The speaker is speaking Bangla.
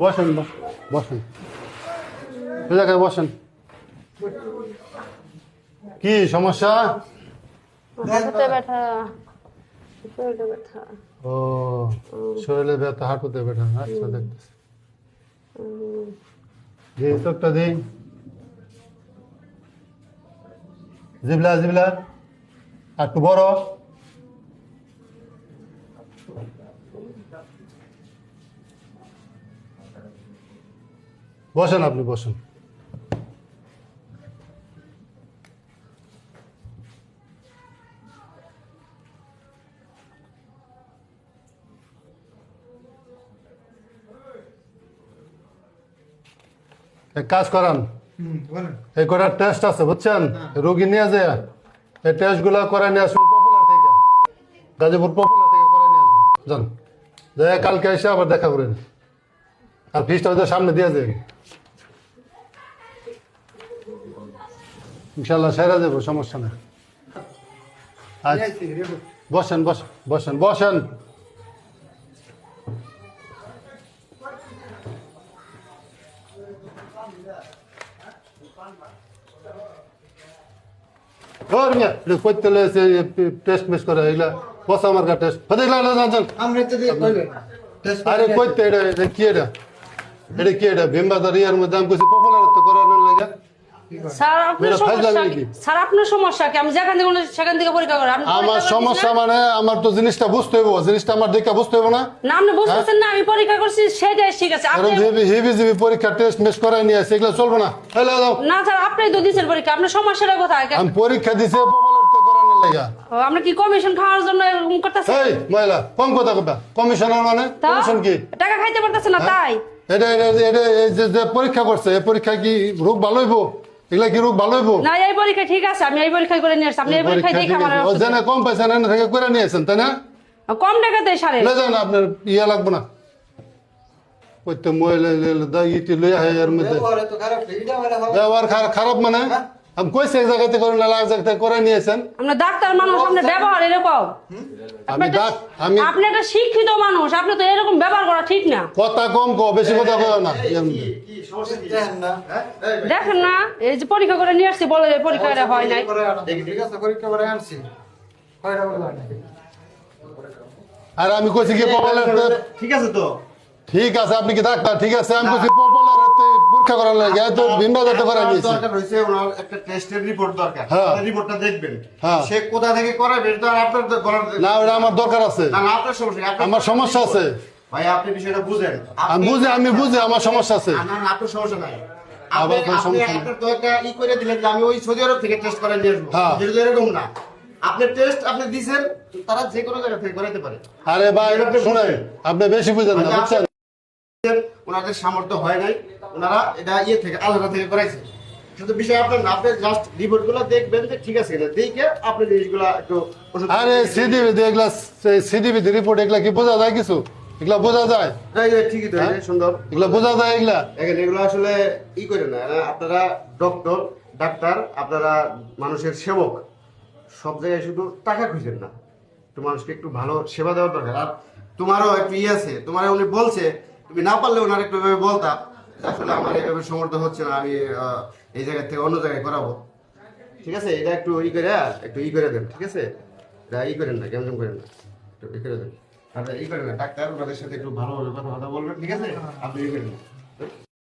বসেন বসেন, এই জায়গায় বসেন। কি সমস্যা? হাঁটুতে ব্যথা, শরীরে ব্যথা। ও, শরীরে ব্যথা, হাঁটুতে ব্যথা। আচ্ছা, দেখতেছি। দিই চোখটা দিই। জিবলা জিবলা আর একটু বড়। বসেন, আপনি বসেন। এক কাজ করান, এই কটা টেস্ট আছে বুঝছেন, রোগী নিয়ে যায় এই টেস্ট গুলা করে নিয়ে আসবেন পপুলার থেকে, গাজীপুর পপুলার থেকে করে নিয়ে আসবেন। যান, যাই কালকে এসে আবার দেখা করেন, আর ফিসটা ওদের সামনে দিয়ে যাবেন, ইনশাল্লাহ সেরা যাবো, সমস্যা নেই। আচ্ছা, বসেন বসেন বসেন বসেন। টেস্ট মিস করে এগুলা বসা মার্কা টেস্ট। আরে কইতে এটা কি, এটা এটা কি, এটা ভীমবাজার ইয়ার মধ্যে আমি কইছি পপুলার তো করানোর লাগে। স্যার আপনার সমস্যা কি? স্যার আপনার সমস্যা কি? আমি যেখান থেকে সেখান থেকে পরীক্ষা করি। আমার সমস্যা মানে আমার তো জিনিসটা বুঝতে হইব, জিনিসটা আমার দেখা বুঝতে হইব না। না আপনি বুঝতেছেন না, আমি পরীক্ষা করছি সেটাই ঠিক আছে। আপনি হেভি হেভি পরীক্ষা টেস্ট মিস করাই নিয়ে আসে, এগুলো চলবে না। হ্যালো দাও না স্যার, আপনি তো দিয়েছেন পরীক্ষা, আপনার সমস্যাটা কোথায়? আমি পরীক্ষা দিছি পপুলার তো করানোর লাগে। আপনি কি কমিশন খাওয়ার জন্য এরকম করতেছেন? এই মহিলা কম কথা কবা, কমিশনার মানে কমিশন কি? টাকা খাইতে পারতেছেন না তাই? এটা এটা এটা যে পরীক্ষা করছে এই পরীক্ষা কি রোগ ভালো হইব? এগুলা কি রোগ ভালো হইব? না এই পরীক্ষা ঠিক আছে, আমি এই পরীক্ষা করে নিয়ে আসছি। আপনি এই পরীক্ষা দেখে আমার ও জানা কম পয়সা না থেকে করে নিয়ে আসেন তাই না? কম টাকাতে সারে লে যান, আপনার ইয়া লাগবে না। ওই তো মহিলা ইটি লইয়া হয় এর মধ্যে ব্যবহার খারাপ মানে আমি কইছি এক জায়গাতে করে না, এক জায়গাতে করে নিয়েছেন। আমরা ডাক্তার মানুষ, আপনার ব্যবহার এরকম। আপনি একটা শিক্ষিত মানুষ, আপনি তো এরকম ব্যবহার করা ঠিক না। কথা কম কো, বেশি কথা কও না। দেখেন না, এই যে পরীক্ষা করে নিয়ে আসছি বলে পরীক্ষাটা হয় নাই। আর আমি কইছি কি পপুলার ঠিক আছে তো, ঠিক আছে আপনি কি ডাক্তার, ঠিক আছে আমি কইছি পপুলার পরীক্ষা করার লাগে তো ভিন্নজাত করা নিয়েছি। দরকার হইছে ওনার একটা টেস্টের রিপোর্ট দরকার, রিপোর্টটা দেখবেন হ্যাঁ। সে কোথা থেকে করাবে এটা আপনার না, ওটা আমার দরকার আছে। না আপনার সমস্যা, আমার সমস্যা আছে ভাই, আপনি বিষয়টা বুঝেন। আমি বুঝি আমার সমস্যা আছে। না আপনার সমস্যা নাই, আবার কোন সমস্যা নেই। আপনার তো একটা ই করে দিলেন যে আমি ওই সৌদি আরব থেকে টেস্ট করে নিয়ে আসবো, যেটা এরকম না। আপনি টেস্ট আপনি দিবেন, তারা যে কোনো জায়গা থেকে করাইতে পারে। আরে ভাই শুনেন, আপনি বেশি বুঝেন না বুঝছেন। ওনাদের সামর্থ্য হয় নাই, ওনারা এটা ইয়ে থেকে আলাদা থেকে করাইছে। শুধু বিষয় আপনার না, আপনি জাস্ট রিপোর্ট গুলো দেখবেন যে ঠিক আছে না, দেখে আপনি জিনিসগুলো একটু। আরে সিডিবি এগুলা, সিডিবি রিপোর্ট এগুলা কি বোঝা যায় কিছু? এগুলা বোঝা যায়? ঠিকই তো, সুন্দর। এগুলা বোঝা যায়? এগুলা এগুলো আসলে ই করে না, আপনারা ডাক্তার, আপনারা মানুষের সেবক, সব জায়গায় শুধু টাকা খুঁজেন না, একটু মানুষকে একটু ভালো সেবা দেওয়ার দরকার। আর তোমারও একটু ই আছে, তোমার উনি বলছে, তুমি না পারলে ওনার একটু এভাবে বলতাম আসলে আমার এইভাবে সমর্থ হচ্ছে না, আমি এই জায়গা থেকে অন্য জায়গায় করাবো। ঠিক আছে, এটা একটু ই করে দেন। ঠিক আছে, এটা ই করেন না, কেমন করেন না, একটু ই করে দেন। আর ই করেন না, ডাক্তার ওনাদের সাথে একটু ভালোভাবে কথা বলবেন। ঠিক আছে, আপনি ই করেন না।